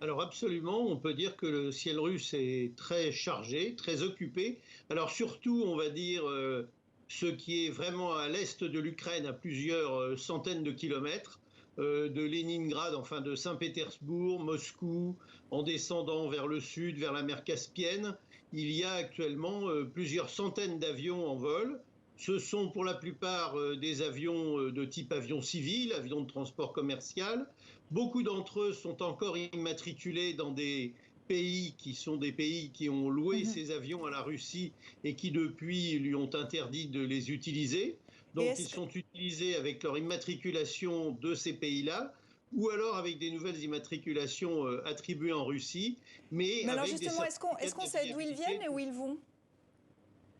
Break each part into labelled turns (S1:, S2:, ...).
S1: Alors absolument, on peut dire que le ciel russe est très chargé, très occupé. Alors surtout, on va dire, ce qui est vraiment à l'est de l'Ukraine, à plusieurs centaines de kilomètres, de Leningrad, enfin de Saint-Pétersbourg, Moscou, en descendant vers le sud, vers la mer Caspienne, il y a actuellement plusieurs centaines d'avions en vol. Ce sont pour la plupart des avions de type avion civil, avions de transport commercial. Beaucoup d'entre eux sont encore immatriculés dans des pays qui sont des pays qui ont loué
S2: Mmh.
S1: ces avions à la Russie et qui depuis lui ont interdit de les utiliser.
S2: Et
S1: Donc ils
S2: est-ce que
S1: sont utilisés avec leur immatriculation de ces pays-là ou alors avec des nouvelles immatriculations attribuées en Russie, mais
S2: mais alors
S1: avec des
S2: justement,
S1: certificats
S2: est-ce qu'on
S1: de
S2: sait d'où ils viennent
S1: viabilité.
S2: et où ils vont?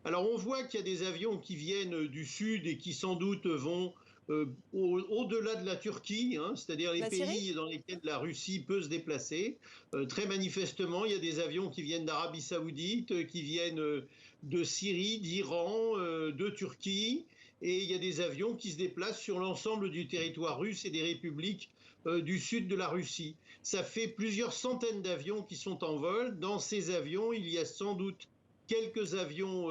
S1: Alors on voit qu'il y a des avions qui viennent du sud et qui sans doute vont au-delà de la Turquie, hein, c'est-à-dire les
S2: La Syrie?
S1: pays dans lesquels la Russie peut se déplacer. Très manifestement, il y a des avions qui viennent d'Arabie Saoudite, qui viennent de Syrie, d'Iran, de Turquie, et il y a des avions qui se déplacent sur l'ensemble du territoire russe et des républiques du sud de la Russie. Ça fait plusieurs centaines d'avions qui sont en vol. Dans ces avions, il y a sans doute quelques avions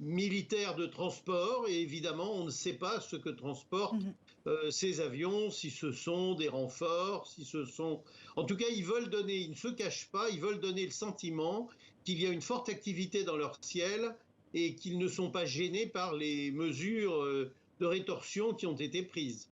S1: militaires de transport et évidemment on ne sait pas ce que transportent
S2: Mmh.
S1: ces avions, si ce sont des renforts, si ce sont... En tout cas, ils veulent donner, ils ne se cachent pas, ils veulent donner le sentiment qu'il y a une forte activité dans leur ciel et qu'ils ne sont pas gênés par les mesures de rétorsion qui ont été prises.